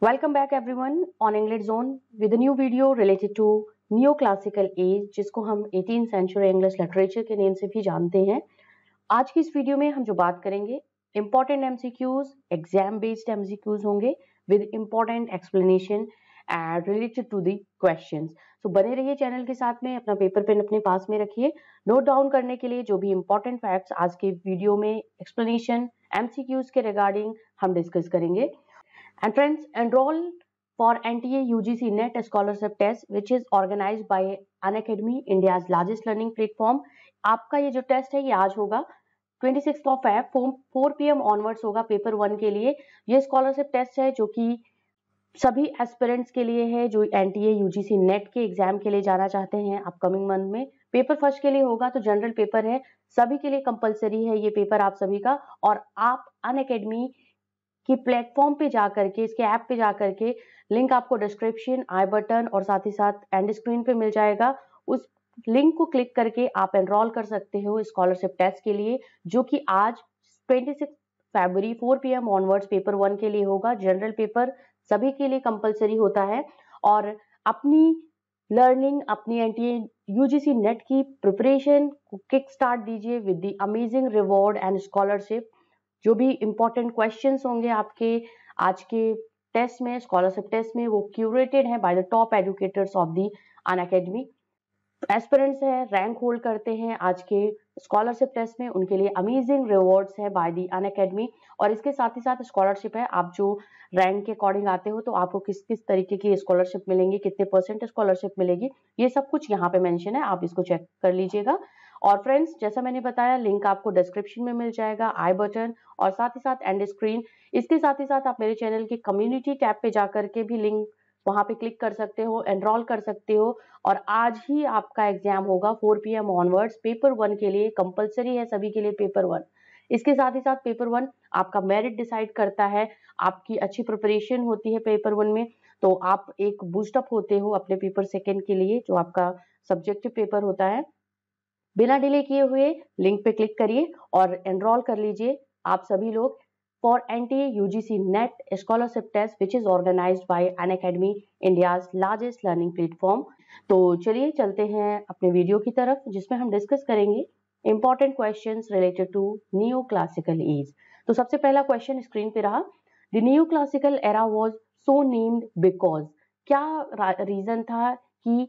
Welcome back everyone on English Zone with a new video related to Neoclassical Age, जिसको हम 18th Century English Literature के name से भी जानते हैं। आज की इस वीडियो में हम जो बात करेंगे important MCQs, exam based MCQs होंगे with important explanation and related to the questions. तो बने रहिए चैनल के साथ में, अपना पेपर पेन अपने पास में रखिए नोट डाउन करने के लिए जो भी important facts आज के वीडियो में explanation MCQs के रिगार्डिंग हम डिस्कस करेंगे। And friends, enroll for NTA UGC NET Scholarship Test, which is organized by Unacademy, India's largest learning platform. आपका ये जो टेस्ट है ये आज होगा 26 ऑफ Feb 4 PM ऑनवर्ड्स होगा पेपर 1 के लिए। ये स्कॉलरशिप टेस्ट है जो कि सभी एस्पिरेंट्स के लिए है जो NTA UGC नेट के एग्जाम के लिए जाना चाहते हैं अपकमिंग मंथ में। पेपर फर्स्ट के लिए होगा तो जनरल पेपर है, सभी के लिए कंपलसरी है ये पेपर आप सभी का। और आप अनअकैडमी कि प्लेटफॉर्म पे जाकर के, इसके ऐप पे जाकर के, लिंक आपको डिस्क्रिप्शन, आई बटन और साथ ही साथ एंड स्क्रीन पे मिल जाएगा। उस लिंक को क्लिक करके आप एनरोल कर सकते हो स्कॉलरशिप टेस्ट के लिए, जो कि आज 26 फरवरी 4 PM ऑनवर्ड्स पेपर 1 के लिए होगा। जनरल पेपर सभी के लिए कंपलसरी होता है और अपनी लर्निंग, अपनी NTA UGC नेट की प्रिपरेशन को किक स्टार्ट दीजिए with the amazing reward and scholarship. जो भी इंपॉर्टेंट क्वेश्चंस होंगे आपके आज के टेस्ट में, स्कॉलरशिप टेस्ट में, वो क्यूरेटेड हैं by the top educators of the Unacademy. Aspirants है, रैंक होल्ड करते हैं आज के स्कॉलरशिप टेस्ट में, उनके लिए अमेजिंग रिवॉर्ड्स है बाय द अनअकैडमी। और इसके साथ ही साथ स्कॉलरशिप है, आप जो रैंक के अकॉर्डिंग आते हो तो आपको किस किस तरीके की स्कॉलरशिप मिलेंगी, कितने % स्कॉलरशिप मिलेगी, ये सब कुछ यहाँ पे मेंशन है, आप इसको चेक कर लीजिएगा। और फ्रेंड्स, जैसा मैंने बताया, लिंक आपको डिस्क्रिप्शन में मिल जाएगा, आई बटन और साथ ही साथ एंड स्क्रीन। इसके साथ ही साथ आप मेरे चैनल की कम्युनिटी टैब पे जाकर के भी लिंक वहां पे क्लिक कर सकते हो, एनरोल कर सकते हो। और आज ही आपका एग्जाम होगा 4 PM ऑनवर्ड्स पेपर 1 के लिए, कंपलसरी है सभी के लिए पेपर 1। इसके साथ ही साथ पेपर 1 आपका मेरिट डिसाइड करता है, आपकी अच्छी प्रिपरेशन होती है पेपर 1 में तो आप एक बूस्टअप होते हो अपने पेपर 2 के लिए, जो आपका सब्जेक्टिव पेपर होता है। बिना डिले किए हुए लिंक पे क्लिक करिए और एनरोल कर लीजिए आप सभी लोग for NTA UGC net scholarship test which is organised by Unacademy, India's largest learning platform. तो चलिए चलते हैं अपने वीडियो की तरफ, जिसमें हम डिस्कस करेंगे important questions related to neo classical age. तो सबसे पहला क्वेश्चन स्क्रीन पे रहा, the neo classical era was so named because. क्या रीजन था कि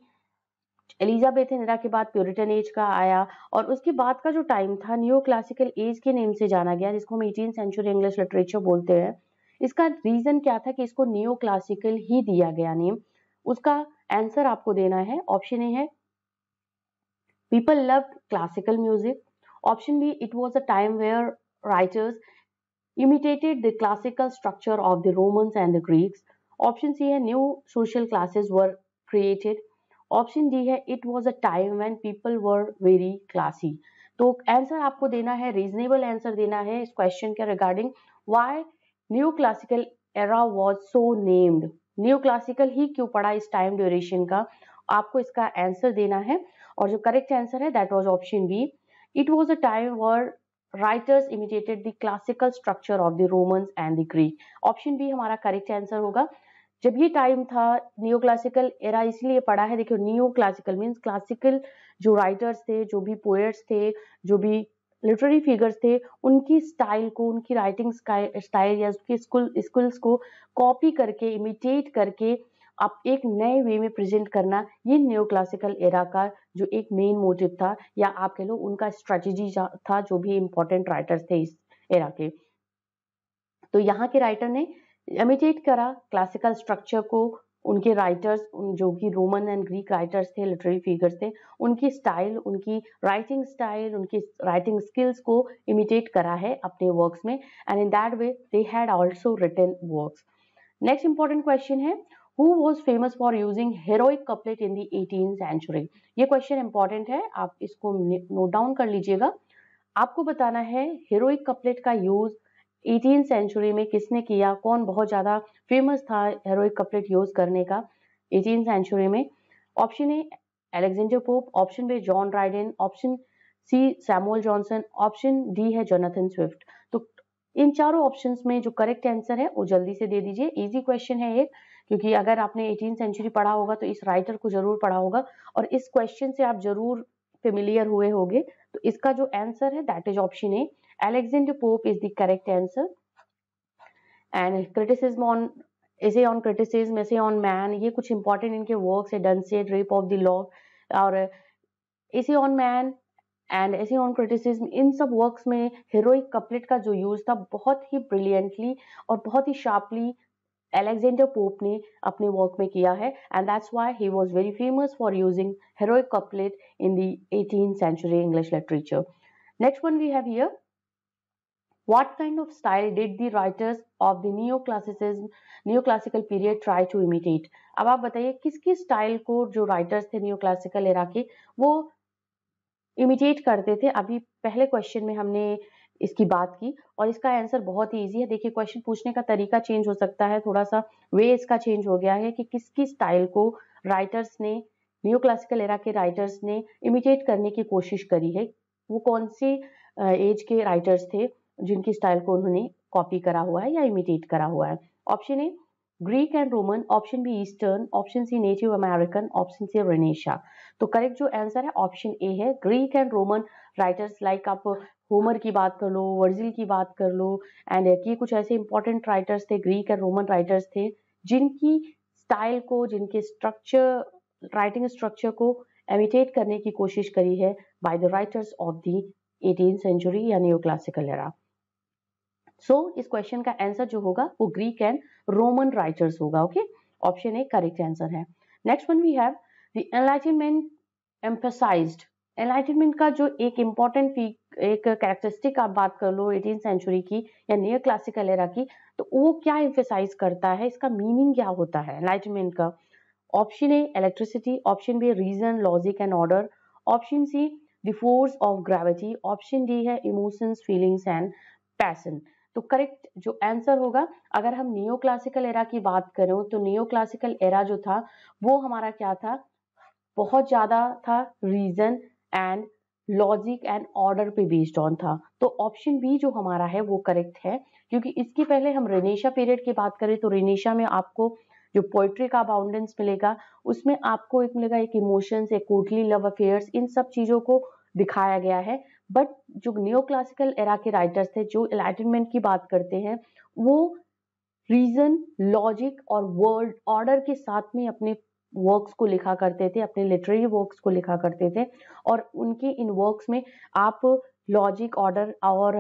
एलिजाबेथन एरा के बाद प्यूरिटन एज का आया और उसके बाद का जो टाइम था न्यू क्लासिकल एज के नेम से जाना गया, जिसको हम 18th सेंचुरी इंग्लिश लिटरेचर बोलते हैं। इसका रीजन क्या था कि इसको न्यू क्लासिकल ही दिया गया नेम? उसका आंसर आपको देना है। ऑप्शन ए है people loved classical music, option B it was a time where writers imitated the classical structure of the Romans and the Greeks, option C है new social classes were created, option D है it was a time when people were very classy. तो answer आपको देना है, reasonable answer देना है इस question के regarding, why new classical era was so named. New classical ही क्यों पड़ा इस टाइम ड्यूरेशन का, आपको इसका आंसर देना है। और जो करेक्ट आंसर है that was option B, it was a time where writers imitated the classical structure of the Romans and the Greek. Option B हमारा करेक्ट आंसर होगा। जब ये टाइम था न्यू क्लासिकल एरा इसलिए पड़ा है, देखियो न्यू क्लासिकल मीन्स क्लासिकल जो राइटर्स थे, जो भी पोएट्स थे, जो भी लिटरेरी फिगर्स थे, उनकी स्टाइल को, उनकी राइटिंग स्टाइल या उसकी स्किल्स को कॉपी करके, इमिटेट करके आप एक नए वे में प्रेजेंट करना, ये न्यू क्लासिकल एरा का जो एक मेन मोटिव था, या आप कह लो उनका स्ट्रेटेजी था, जो भी इंपॉर्टेंट राइटर्स थे इस एरा के। तो यहाँ के राइटर ने इमिटेट करा क्लासिकल स्ट्रक्चर को, उनके राइटर्स, जो कि रोमन एंड ग्रीक राइटर्स थे, लिटरेरी फिगर्स थे, उनकी स्टाइल, उनकी राइटिंग स्टाइल, उनकी राइटिंग स्किल्स को इमिटेट करा है अपने वर्क्स में, and in that way they had also written works. Next important question है, who was famous for using heroic couplet in the 18th century. ये क्वेश्चन इंपॉर्टेंट है, आप इसको नोट डाउन कर लीजिएगा। आपको बताना है हेरोइक कपलेट का यूज 18th सेंचुरी में किसने किया, कौन बहुत ज्यादा फेमस था हेरोइक कपलेट यूज करने का 18th सेंचुरी में। Option A Alexander Pope, option B John Dryden, option C Samuel Johnson, option D है जोनाथन स्विफ्ट। तो इन चारों ऑप्शंस में जो करेक्ट आंसर है वो जल्दी से दे दीजिए। इजी क्वेश्चन है एक, क्योंकि अगर आपने 18th सेंचुरी पढ़ा होगा तो इस राइटर को जरूर पढ़ा होगा और इस क्वेश्चन से आप जरूर फेमिलियर हुए होंगे। तो इसका जो आंसर है that is option A, Alexander pope is the correct answer. And criticism on ऐसे ऑन क्रिटिसिज्म, ऐसे ऑन मैन, ये कुछ इंपॉर्टेंट इनके वर्क्स है, डनसेट, रेप ऑफ द लॉ और ऐसे ऑन मैन एंड ऐसे ऑन क्रिटिसिज्म, इन सब वर्क्स में हीरोइक कपलेट का जो यूज था बहुत ही ब्रिलियंटली और बहुत ही शार्पली अलेक्जेंडर पोप ने अपने वर्क में किया है, and that's why he was very famous for using heroic couplet in the 18th century English literature. Next one we have here, what kind of style did the writers of the neoclassical period try to imitate? अब आप बताइए किसकी style को जो writers थे neoclassical era के वो imitate करते थे। अभी पहले क्वेश्चन में हमने इसकी बात की और इसका आंसर बहुत ही इजी है। देखिए क्वेश्चन पूछने का तरीका चेंज हो सकता है, थोड़ा सा वे इसका चेंज हो गया है कि किसकी स्टाइल को राइटर्स ने, नियोक्लासिकल एरा के राइटर्स ने इमिटेट करने की कोशिश करी है। वो कौन से एज के राइटर्स थे जिनकी स्टाइल को उन्होंने कॉपी करा हुआ है या इमिटेट करा हुआ है? Option A Greek and Roman, option B eastern, option C native American, option C renaissance. तो करेक्ट जो आंसर है ऑप्शन ए है, Greek and Roman writers. Like आप होमर की बात कर लो, वर्जिल की बात कर लो, एंड ये कुछ ऐसे इंपॉर्टेंट राइटर्स थे, ग्रीक एंड रोमन राइटर्स थे जिनकी स्टाइल को, जिनके स्ट्रक्चर, राइटिंग स्ट्रक्चर को इमिटेट करने की कोशिश करी है by the writers of the 18th century या नियोक्लासिकल एरा। सो इस क्वेश्चन का आंसर जो होगा वो ग्रीक एंड रोमन राइटर्स होगा। Okay, option A correct answer है। Next one we have the enlightenment emphasized. Enlightenment का जो एक इम्पॉर्टेंट एक कैरेक्टरिस्टिक आप बात कर लो 18th सेंचुरी की या नियो क्लासिकल एरा की, तो वो क्या एम्फसाइज करता है, इसका मीनिंग क्या होता है एनलाइटनमेंट का? Option A electricity, option B reason, logic and order, option C the force of gravity, option D है इमोशंस, फीलिंग्स एंड पैशन। तो करेक्ट जो आंसर होगा, अगर हम नियो क्लासिकल एरा की बात करें तो नियो क्लासिकल एरा जो था वो हमारा क्या था, बहुत ज्यादा था reason and logic and order पे बेस्ड ऑन था। तो ऑप्शन बी जो हमारा है वो करेक्ट है, क्योंकि इसके पहले हम रेनेशा पीरियड की बात करें तो रेनेशा में आपको जो पोइट्री का अबाउंडेंस मिलेगा उसमें आपको एक मिलेगा एक इमोशंस, एक कोर्टली लव अफेयर्स, इन सब चीजों को दिखाया गया है। बट जो नियो क्लासिकल एरा के राइटर्स थे जो एनलाइटनमेंट की बात करते हैं वो रीजन, लॉजिक और वर्ल्ड ऑर्डर के साथ में अपने वर्क्स को लिखा करते थे, अपने लिटरेरी वर्क्स को लिखा करते थे, और उनके इन वर्क्स में आप लॉजिक, ऑर्डर और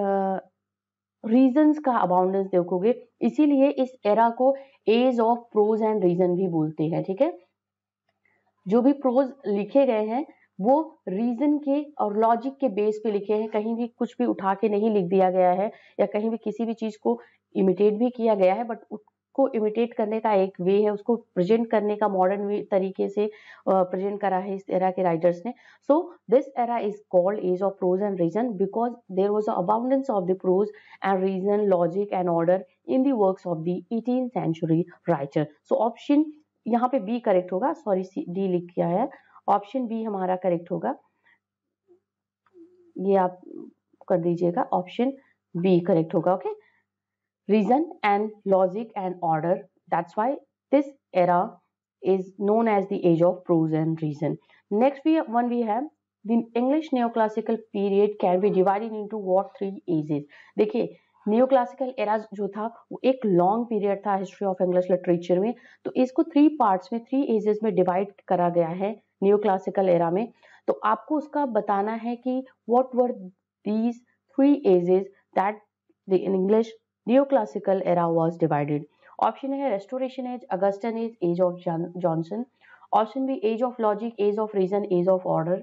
रीजंस का अबाउंडेंस देखोगे। इसीलिए इस एरा को age of prose and reason भी बोलते हैं। ठीक है, जो भी प्रोज लिखे गए हैं वो रीजन के और लॉजिक के बेस पे लिखे हैं, कहीं भी कुछ भी उठा के नहीं लिख दिया गया है या कहीं भी किसी भी चीज को इमिटेट भी किया गया है, बट उसको इमिटेट करने का एक वे है, उसको प्रेजेंट करने का मॉडर्न तरीके से प्रेजेंट करा है इस एरा के राइटर्स ने। So this era is called age of prose and reason because there was abundance of the prose and reason, logic and order in the works of the 18th century writer. So option यहाँ पे B correct होगा, sorry D लिख किया है, option B हमारा correct होगा, ये आप कर दीजिएगा, ऑप्शन बी करेक्ट होगा। Okay, reason and logic and order, that's why this era is known as the age of prose and reason. Next we have the English neoclassical period can be divided into what three ages? देखिए neo classical era जो था वो एक long period था history of English literature में, तो इसको 3 parts में, 3 एजेस में डिवाइड करा गया है नियो क्लासिकल एरा में। तो आपको उसका बताना है कि what were these 3 ages that the English neo classical era was divided. Option है restoration age, Augustan age, age of Johnson, option B age of logic, age of reason, age of order,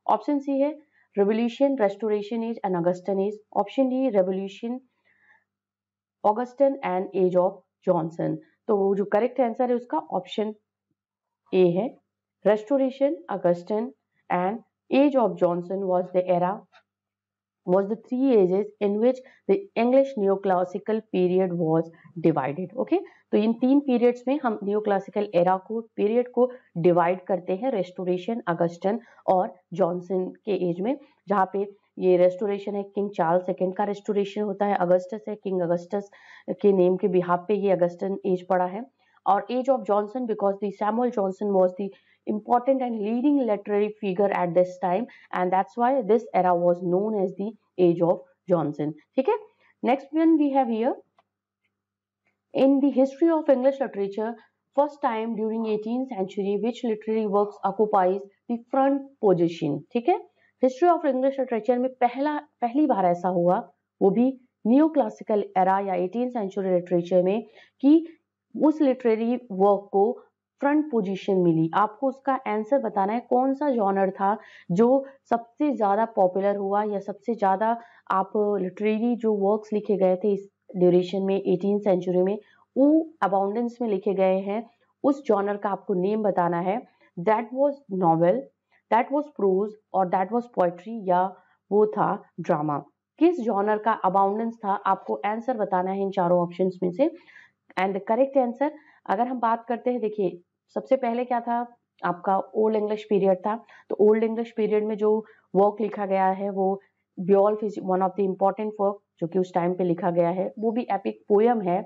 option C है revolution, restoration age and Augustan age, option D revolution, Augustan and age of Johnson. तो जो correct answer है उसका option A है, restoration, Augustan and age of Johnson was the 3 ages in which the English neoclassical period was divided. Okay, तो इन 3 periods में हम neoclassical era को, period को डिवाइड करते हैं रेस्टोरेशन, अगस्टन और जॉनसन के एज में, जहाँ पे ये रेस्टोरेशन है किंग चार्ल्स सेकंड का रेस्टोरेशन होता है। अगस्टस है, किंग अगस्टस के नेम के बिहाफ पे ये अगस्टन एज पड़ा है। और age of Johnson because the Samuel Johnson was the important and leading literary figure at this time, and that's why this era was known as the age of Johnson. ठीक है, next one we have here in the history of English literature, first time during 18th century which literary works occupies the front position. ठीक है, history of English literature में पहली बार ऐसा हुआ, वो भी न्यू क्लासिकल एरा या 18th सेंचुरी लिटरेचर में, कि उस लिटरेरी वर्क को फ्रंट पोजीशन मिली। आपको उसका आंसर बताना है कौन सा जॉनर था जो सबसे ज्यादा पॉपुलर हुआ या सबसे ज्यादा आप लिटरेरी जो वर्क्स लिखे गए थे इस ड्यूरेशन में 18th सेंचुरी में वो अबाउंडेंस में लिखे गए हैं, उस जॉनर का आपको नेम बताना है। That was novel, that was prose और दैट वाज पोएट्री या वो था ड्रामा। किस जॉनर का अबाउंडेंस था आपको आंसर बताना है इन चारों ऑप्शंस में से। एंड द करेक्ट आंसर अगर हम बात करते हैं, देखिए सबसे पहले क्या था आपका ओल्ड इंग्लिश पीरियड था। तो ओल्ड इंग्लिश पीरियड में जो वर्क लिखा गया है वो Beowulf is one of the important work जो कि उस टाइम पे लिखा गया है, वो भी एपिक पोयम है।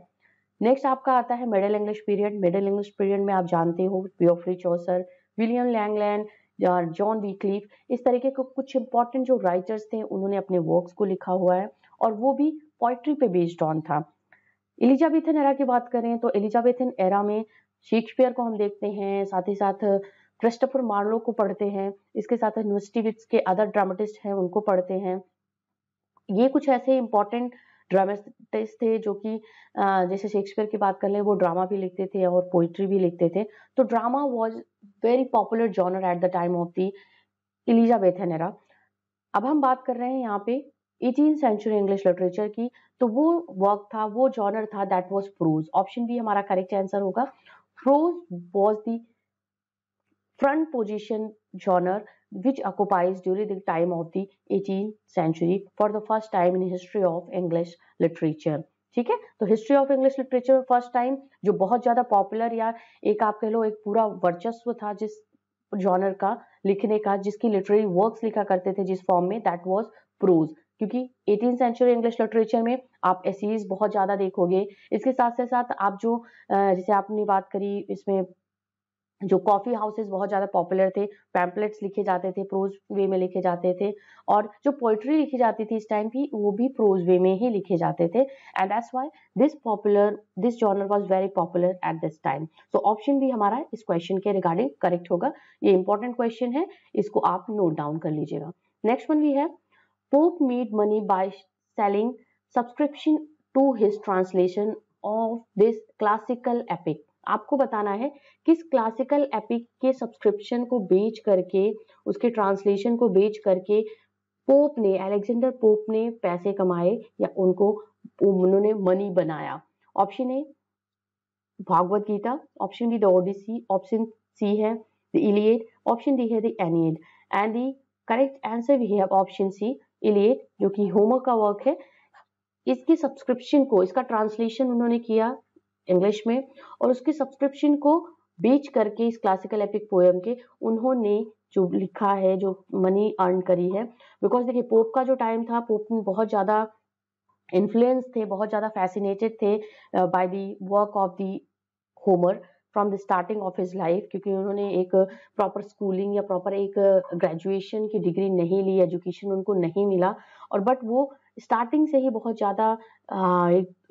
नेक्स्ट आपका आता है middle English period. Middle English period में आप जानते हो बियोफ्री चौसर, विलियम लैंगलैंड या जॉन वीक्लीफ, इस तरीके के कुछ इंपॉर्टेंट जो राइटर्स थे उन्होंने अपने वर्क्स को लिखा हुआ है और वो भी पोइट्री पे बेस्ड ऑन था। एलिजाबेथन एरा की बात करें तो एलिजाबेथन एरा में शेक्सपियर को हम देखते हैं, साथ ही साथ क्रिस्टोफर मार्लो को पढ़ते हैं, इसके साथ न्यूस्टिविट्स के अदर ड्रामेटिस्ट हैं उनको पढ़ते हैं। ये कुछ ऐसे इंपॉर्टेंट ड्रामेटिस्ट थे जो कि जैसे शेक्सपियर की बात कर ले वो ड्रामा भी लिखते थे और पोइट्री भी लिखते थे। तो drama was very popular genre at the time of the Elizabethan era. अब हम बात कर रहे हैं यहाँ पे 18th सेंचुरी इंग्लिश लिटरेचर की, तो वो वर्क था, वो जॉनर था that was prose. Option B हमारा करेक्ट आंसर होगा। Prose was the front position genre which occupies during the time of the 18th century for the first time in history of English literature. ठीक है, तो history of English literature में first time जो बहुत ज्यादा popular या एक आप कह लो एक पूरा वर्चस्व था जिस जॉनर का लिखने का, जिसकी लिटरेरी वर्क्स लिखा करते थे जिस फॉर्म में, दैट वाज प्रोज। क्योंकि 18th सेंचुरी इंग्लिश लिटरेचर में आप एसेज बहुत ज्यादा देखोगे, इसके साथ साथ आप जो जैसे आपने बात करी इसमें जो कॉफी हाउसेस बहुत ज्यादा पॉपुलर थे, पैम्पलेट्स लिखे जाते थे, प्रोज वे में लिखे जाते थे, और जो पोइट्री लिखी जाती थी इस टाइम की वो भी प्रोज वे में ही लिखे जाते थे। And that's why this genre was very popular at this time. So option भी हमारा इस क्वेश्चन के रिगार्डिंग करेक्ट होगा। ये इंपॉर्टेंट क्वेश्चन है, इसको आप नोट डाउन कर लीजिएगा। नेक्स्ट वन भी है, Pope made money by selling subscription to his translation of this classical epic. आपको बताना है किस क्लासिकल एपिक के सब्सक्रिप्शन को बेच करके, उसके ट्रांसलेशन को बेच करके पोप ने, अलेक्जेंडर पोप ने पैसे कमाए या उन्होंने मनी बनाया। Option A Bhagavad Gita, option B the Odyssey, option C है द इलियड, ऑप्शन डी है the Aeneid. And the correct answer we have option C Iliad, जो कि होमर का वर्क है। इसकी सब्सक्रिप्शन को, इसका ट्रांसलेशन उन्होंने किया इंग्लिश में और उसके सब्सक्रिप्शन को बेच करके इस क्लासिकल एपिक पोएम के उन्होंने जो लिखा है, जो मनी अर्न करी है। बिकॉज देखिए पोप का जो टाइम था, पोप में बहुत ज्यादा इन्फ्लुएंस थे, बहुत ज्यादा फैसिनेटेड थे by the work of the Homer from the starting of his life, क्योंकि उन्होंने एक प्रॉपर स्कूलिंग या प्रॉपर एक ग्रेजुएशन की डिग्री नहीं ली, एजुकेशन उनको नहीं मिला, और बट वो स्टार्टिंग से ही बहुत ज्यादा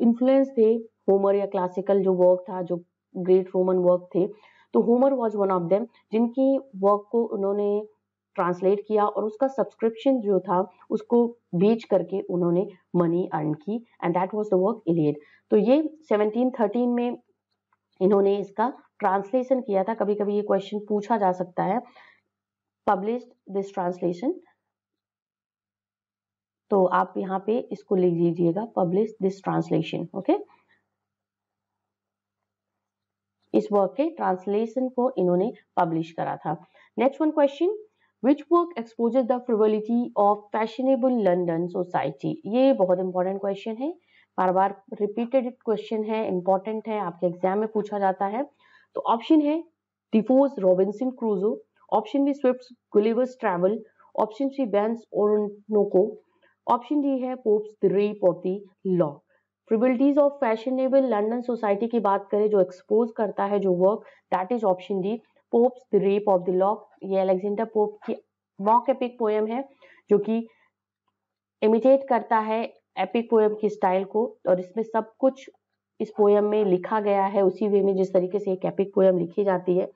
इन्फ्लुएंस थे होमर या क्लासिकल जो वर्क था, जो ग्रेट रोमन वर्क थे। तो Homer was one of them जिनकी वर्क को उन्होंने ट्रांसलेट किया और उसका सब्सक्रिप्शन जो था उसको बेच करके उन्होंने मनी अर्न की, and that was the work Iliad. तो ये 1713 में इन्होंने इसका ट्रांसलेशन किया था। कभी कभी ये क्वेश्चन पूछा जा सकता है, पब्लिश्ड दिस ट्रांसलेशन, तो आप यहाँ पे इसको लिख लीजिएगा, पब्लिश दिस ट्रांसलेशन। ओके, इस वर्क के ट्रांसलेशन को इन्होंने पब्लिश करा था। Next one question, which work exposes the frivolity of fashionable London society. ये बहुत इंपॉर्टेंट क्वेश्चन है, बार बार रिपीटेड क्वेश्चन है, इंपॉर्टेंट है, आपके एग्जाम में पूछा जाता है। तो ऑप्शन है Defoe's Robinson Crusoe, option B Swift Gulliver's travel, option C Behn's Oroonoko, option D है Pope's the rape of the lock. Frivolities of fashionable London society की बात करें जो एक्सपोज करता है जो work, that is option D Pope's the rape of the lock. ये Alexander Pope की मॉक एपिक पोएम है जो कि इमिटेट करता है एपिक पोएम की स्टाइल को, और इसमें सब कुछ इस पोएम में लिखा गया है उसी वे में जिस तरीके से एक एपिक पोएम लिखी जाती है।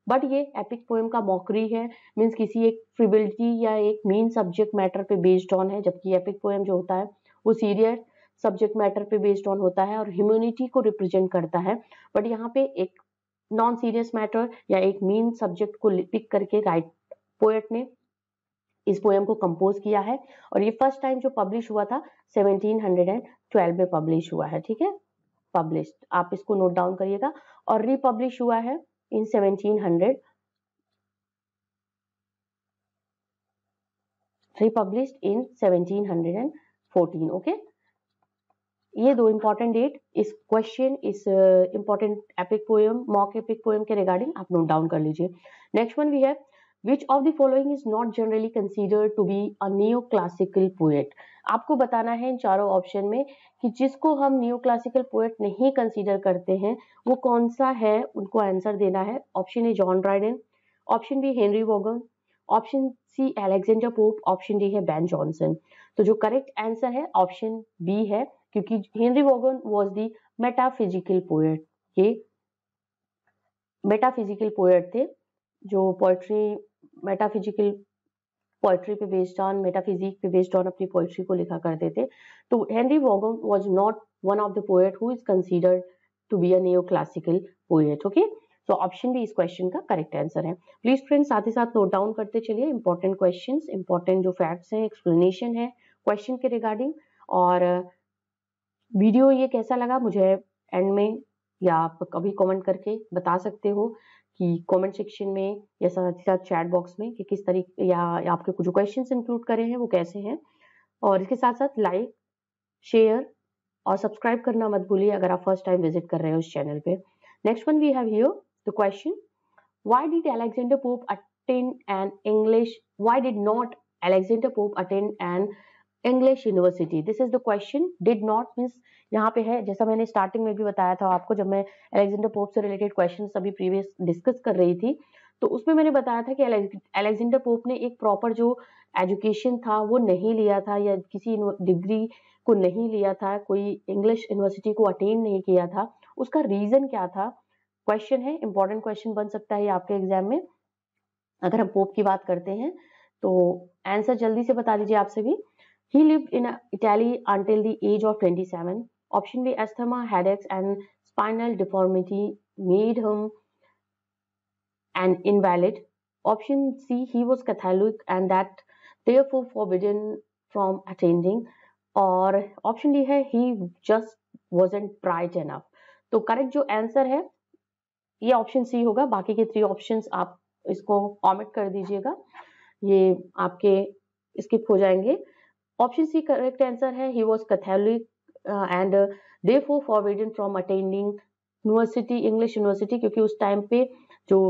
बट ये एपिक पोएम का मॉकरी है, मीन्स किसी एक फ्रिवलिटी या एक मेन सब्जेक्ट मैटर पे बेस्ड ऑन है, जबकि एपिक पोएम जो होता है वो सीरियस सब्जेक्ट मैटर पे बेस्ड ऑन होता है और ह्यूमैनिटी को रिप्रेजेंट करता है। बट यहाँ पे एक नॉन सीरियस मैटर या एक मेन सब्जेक्ट को पिक करके पोएट ने इस पोएम को कंपोज किया है, और ये फर्स्ट टाइम जो पब्लिश हुआ था 1712 में पब्लिश हुआ है। ठीक है, पब्लिश, आप इसको नोट डाउन करिएगा। और रिपब्लिश हुआ है इन 1700, रिपब्लिश्ड इन 1714। ओके, ये दो इंपॉर्टेंट डेट इस क्वेश्चन, इस important epic poem, mock epic poem के रिगार्डिंग आप नोट डाउन कर लीजिए। नेक्स्ट वन वी है Which of the following is not generally considered to be a neoclassical poet? आपको बताना है इन चारों ऑप्शन में कि जिसको हम नियोक्लासिकल पोएट नहीं कंसीडर करते हैं वो कौन सा है, उनको आंसर देना है। Option A John Dryden, option B Henry Vaughan, option C Alexander Pope, option D है बेन जॉनसन। तो जो करेक्ट आंसर है ऑप्शन बी है, क्योंकि Henry Vaughan was the metaphysical poet. ये मेटाफिजिकल पोएट थे जो पोएट्री, मेटाफिजिकल पोएट्री पे बेस्ड ऑन, मेटाफिजिक पे बेस्ड ऑन अपनी पोएट्री को लिखा करते थे। तो Henry Vaughan was not one of the poet who is considered to be a neoclassical poet. Okay, तो ऑप्शन भी इस क्वेश्चन का करेक्ट आंसर है। प्लीज फ्रेंड्स साथ ही साथ नोट डाउन करते चलिए इंपॉर्टेंट क्वेश्चंस, इंपॉर्टेंट जो फैक्ट्स हैं, एक्सप्लेनेशन है क्वेश्चन के रिगार्डिंग। और वीडियो ये कैसा लगा मुझे एंड में या आप कभी कमेंट करके बता सकते हो कि कमेंट सेक्शन में या साथ ही साथ चैट बॉक्स में कि किस तरीके या आपके जो क्वेश्चंस इंक्लूड करे हैं वो कैसे हैं। और इसके साथ साथ लाइक, शेयर और सब्सक्राइब करना मत भूलिए अगर आप फर्स्ट टाइम विजिट कर रहे हो इस चैनल पे। Next one we have here the question, why did Alexander Pope attend an English, why did not Alexander Pope attend an English university? This is the question. Did not means यहाँ पे है, जैसा मैंने starting में भी बताया था आपको जब मैं अलेक्जेंडर पोप से रिलेटेड क्वेश्चन सभी प्रीवियस डिस्कस कर रही थी, तो उसमें मैंने बताया था कि अलेक्जेंडर पोप ने एक प्रॉपर जो एजुकेशन था वो नहीं लिया था या किसी डिग्री को नहीं लिया था, कोई इंग्लिश यूनिवर्सिटी को अटेंड नहीं किया था। उसका रीजन क्या था? क्वेश्चन है, इंपॉर्टेंट क्वेश्चन बन सकता है आपके एग्जाम में। अगर हम पोप की बात करते हैं तो आंसर जल्दी से बता दीजिए आप सभी। He lived in Italy until the age of 27. Option B, asthma, headaches, and spinal deformity made him an invalid. Option C, he was Catholic and that therefore forbidden from attending. और option D है he just wasn't bright enough. तो correct जो answer है ये option C होगा। बाकी के 3 options आप इसको कमेंट कर दीजिएगा, ये आपके स्किप हो जाएंगे। ऑप्शन सी करेक्ट आंसर है, he was Catholic and therefore forbidden from attending university, English university, क्योंकि उस टाइम पे जो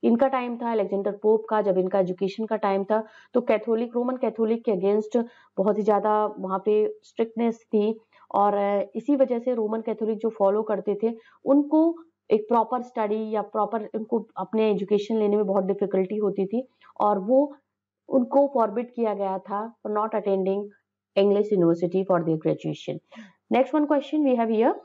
इनका टाइम था अलेक्जेंडर पोप का, जब इनका एजुकेशन का टाइम था तो कैथोलिक, रोमन कैथोलिक के अगेंस्ट बहुत ही ज्यादा वहाँ पे स्ट्रिक्टनेस थी, और इसी वजह से रोमन कैथोलिक जो फॉलो करते थे उनको एक प्रॉपर स्टडी या प्रॉपर उनको अपने एजुकेशन लेने में बहुत डिफिकल्टी होती थी, और वो उनको फॉरबिड किया गया था for not attending English university for their graduation. Next one question we have here,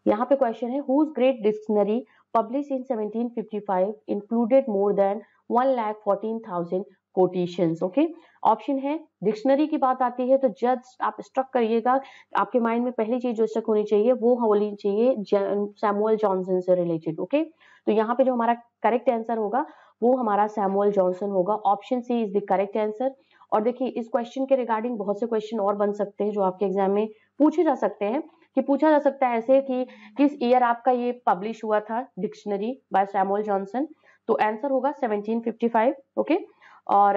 यहाँ पे क्वेश्चन है whose great dictionary publish in 1755 included more than 1,14,000 quotations. Okay, option है डिक्शनरी की बात आती है तो जस्ट आप स्ट्रक करिएगा, आपके माइंड में पहली चीज जो स्ट्रक होनी चाहिए वो होनी चाहिए सैमुअल जॉनसन से रिलेटेड। ओके, तो यहाँ पे जो हमारा करेक्ट आंसर होगा वो हमारा सैमुअल जॉनसन होगा। Option C is the correct answer. और देखिए इस क्वेश्चन के रिगार्डिंग बहुत से क्वेश्चन और बन सकते हैं जो आपके एग्जाम में पूछे जा सकते हैं, कि पूछा जा सकता है ऐसे कि किस ईयर आपका ये पब्लिश हुआ था डिक्शनरी बाय सैमुअल जॉनसन, तो आंसर होगा 1755। ओके, और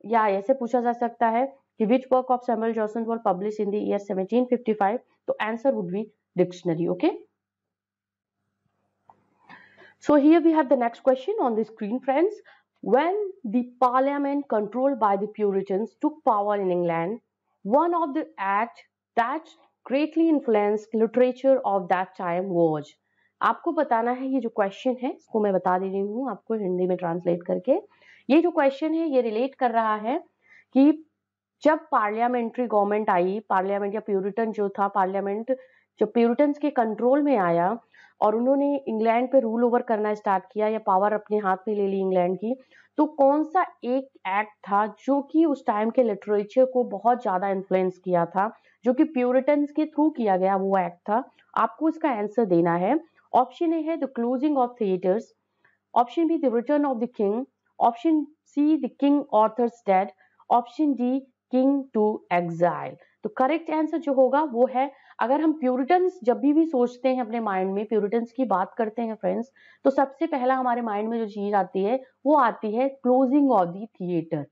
या ऐसे पूछा जा सकता है कि which work of Samuel Johnson were publish in the year 1755, तो answer would be dictionary. Okay, so here we have the next question on the screen friends, When the parliament controlled by the Puritans took power in England, one of the acts that greatly influenced literature of that time was, आपको बताना है ये जो question है इसको मैं बता दे रही हूँ आपको हिंदी में ट्रांसलेट करके। ये जो क्वेश्चन है ये रिलेट कर रहा है कि जब पार्लियामेंट्री गवर्नमेंट आई, पार्लियामेंट या प्यूरिटन जो था, पार्लियामेंट जब प्यूरिटन्स के कंट्रोल में आया और उन्होंने इंग्लैंड पे रूल ओवर करना स्टार्ट किया या पावर अपने हाथ में ले ली इंग्लैंड की, तो कौन सा एक एक्ट था जो कि उस टाइम के लिटरेचर को बहुत ज्यादा इन्फ्लुएंस किया था, जो कि प्यूरिटन्स के थ्रू किया गया वो एक्ट था। आपको इसका आंसर देना है। ऑप्शन ए है the closing of theatres, option B the return of the king, option C the king authors dead, option D king to exile. तो करेक्ट आंसर जो होगा वो है, अगर हम प्यूरिटन्स जब भी सोचते हैं अपने माइंड में, प्यूरिटन्स की बात करते हैं फ्रेंड्स, तो सबसे पहला हमारे माइंड में जो चीज आती है वो आती है क्लोजिंग ऑफ द थिएटर।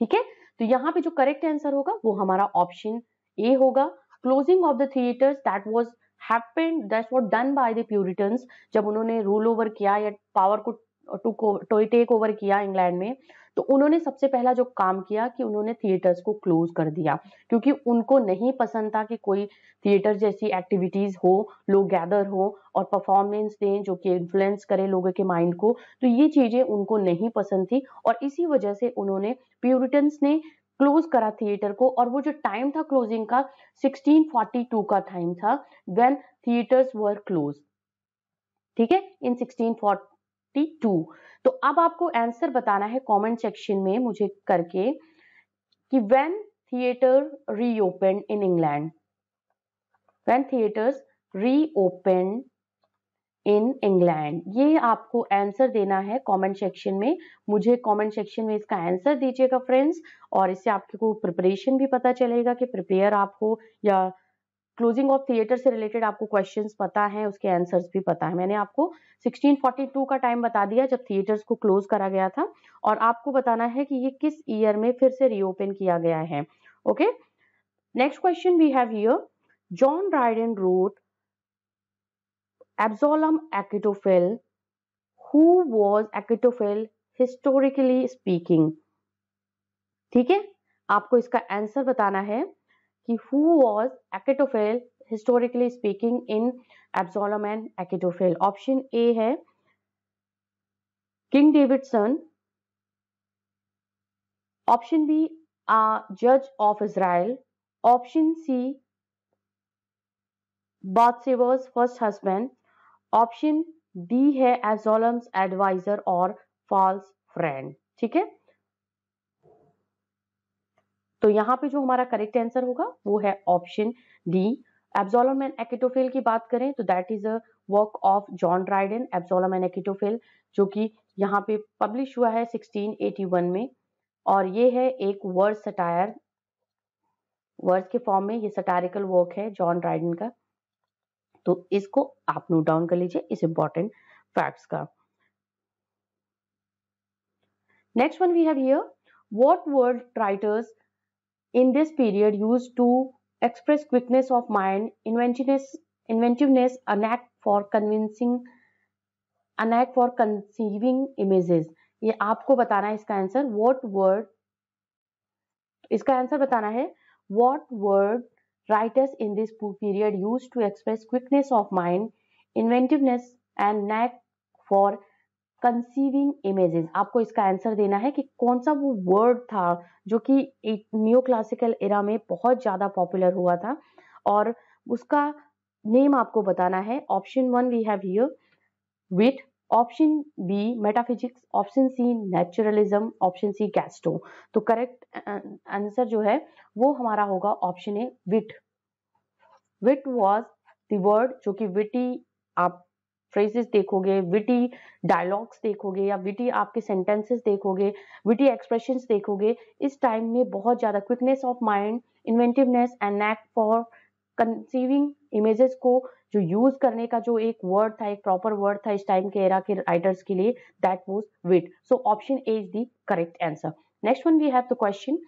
ठीक है, तो यहाँ पे जो करेक्ट आंसर होगा वो हमारा ऑप्शन ए होगा। Closing of the theatres that was happened, that's what done by the Puritans, जब उन्होंने रूल ओवर किया या पावर को टू टेक ओवर किया इंग्लैंड में, तो उन्होंने सबसे पहला जो काम किया कि उन्होंने थिएटर्स को क्लोज कर दिया, क्योंकि उनको नहीं पसंद था कि कोई थिएटर जैसी एक्टिविटीज हो, लोग गैदर हो और परफॉर्मेंस दें जो कि इन्फ्लुएंस करे लोगों के माइंड को, तो ये चीजें उनको नहीं पसंद थी और इसी वजह से उन्होंने, प्यूरिटन्स ने क्लोज करा थिएटर को। और वो जो टाइम था क्लोजिंग का 1642 का टाइम था, व्हेन थिएटर्स वर क्लोज। ठीक है, इन 1642। तो अब आपको आंसर बताना है कमेंट सेक्शन में मुझे करके कि when theatre reopen in England, when theatres reopen in England, ये आपको आंसर देना है कमेंट सेक्शन में। मुझे कमेंट सेक्शन में इसका आंसर दीजिएगा फ्रेंड्स, और इससे आपको प्रिपरेशन भी पता चलेगा कि प्रिपेयर आप हो या क्लोजिंग ऑफ थिएटर से रिलेटेड आपको क्वेश्चंस पता है, उसके आंसर्स भी पता है। मैंने आपको 1642 का टाइम बता दिया जब थिएटर्स को क्लोज करा गया था, और आपको बताना है कि ये किस ईयर में फिर से रीओपन किया गया है। Okay, next question we have here, John Dryden wrote Absalom Achitophel. Who was Achitophel historically speaking? ठीक है, आपको इसका आंसर बताना है कि who was Achitophel historically speaking in Absalom and Achitophel. Option A है king David son, option B जज of Israel, option C Bathsheba's first husband, option D है एब्सोलम्स एडवाइजर और फॉल्स फ्रेंड। ठीक है, तो यहाँ पे जो हमारा करेक्ट आंसर होगा वो है option D. Absalom and Achitophel की बात करें तो that is a work of John Dryden, Absalom and Achitophel, जो कि यहाँ पे पब्लिश हुआ है 1681 में, और ये है एक वर्ड सटायर, वर्ड्स के फॉर्म में ये सटारिकल वर्क है जॉन ड्राइडन का। तो इसको आप नोट डाउन कर लीजिए इस इंपॉर्टेंट फैक्ट्स का। Next one we have here, what word writers in this period used to express quickness of mind, inventiveness, a knack for conceiving images। ये आपको बताना है इसका आंसर। what word, इसका आंसर बताना है what word writers in this period used to express quickness of mind, inventiveness and knack for conceiving images. आपको इसका आंसर देना है कि कौन सा वो वर्ड था जो कि एक न्यू क्लासिकल एरा में बहुत ज्यादा पॉपुलर हुआ था, और उसका नेम आपको बताना है। Option one we have here wit, option B metaphysics, option C naturalism, option C gusto. तो करेक्ट आंसर जो है वो हमारा होगा option A wit. Wit was the word जो कि विटी आप फ्रेजेस देखोगे, विटी डायलॉग्स देखोगे या विटी आपके सेंटेंसेस देखोगे, विटी एक्सप्रेशंस देखोगे, इस टाइम में बहुत ज्यादा quickness of mind, inventiveness and knack for conceiving images को जो यूज करने का जो एक वर्ड था, एक प्रॉपर वर्ड था इस टाइम के एरा के राइटर्स के लिए, that was wit. So option A is the correct answer. Next one we have the question,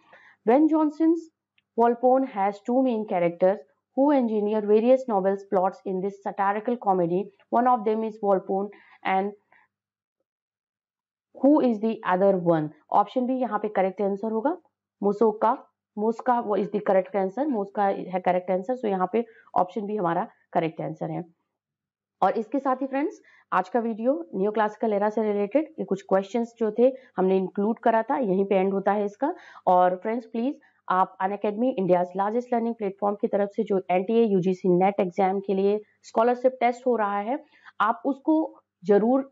when Johnson's Walpole has two main characters who engineer various novels plots in this satirical comedy. One of them is Walpole and who is the other one, option B यहाँ पे correct answer होगा। मुसोका, मुस्का वो is the correct answer, मुस्का है correct answer. सो यहाँ पे option B हमारा correct answer है। और इसके साथ ही फ्रेंड्स आज का वीडियो न्यू क्लासिकल एरा से रिलेटेड कुछ क्वेश्चंस जो थे हमने इंक्लूड करा था, यहीं पे एंड होता है इसका। और फ्रेंड्स प्लीज आप Unacademy India largest learning platform की तरफ से जो एनटीए यूजीसी नेट एग्जाम के लिए स्कॉलरशिप टेस्ट हो रहा है, आप उसको जरूर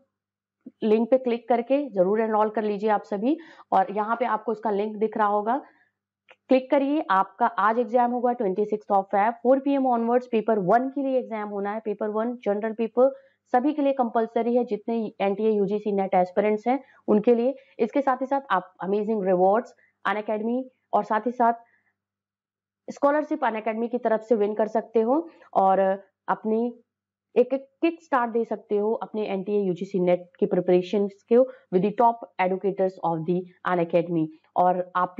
लिंक पे क्लिक करके जरूर एनरोल कर लीजिए आप सभी। और यहाँ पे आपको इसका लिंक दिख रहा होगा, क्लिक करिए। आपका आज एग्जाम होगा 26 of Feb 4 PM onwards. Paper 1 के लिए एग्जाम होना है। पेपर 1 जनरल पेपर सभी के लिए कंपलसरी है, जितने एनटीए यूजीसी नेट एस्पिरेंट्स हैं उनके लिए। इसके साथ ही साथ आप अमेजिंग रिवॉर्ड्स अनअकैडमी और साथ ही साथ स्कॉलरशिप अनअकैडमी की तरफ से विन कर सकते हो और अपनी एक किक स्टार्ट दे सकते हो अपने एनटीए यूजीसी नेट की प्रिपरेशन को with the top educators of the Unacademy. और आप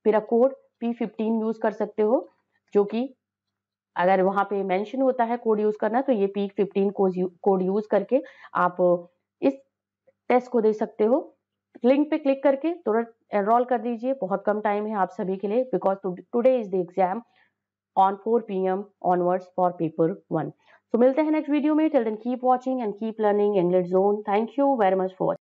मेरा कोड P15 यूज कर सकते हो, जो कि अगर वहां पे मेंशन होता है कोड यूज करना, तो ये P15 कोड यूज करके आप इस टेस्ट को दे सकते हो। लिंक पे क्लिक करके तुरंत एनरोल कर दीजिए, बहुत कम टाइम है आप सभी के लिए, because today is the exam on 4 PM onwards for paper 1. So मिलते हैं नेक्स्ट वीडियो में। Till then keep watching and keep learning English Zone. Thank you very much for watching.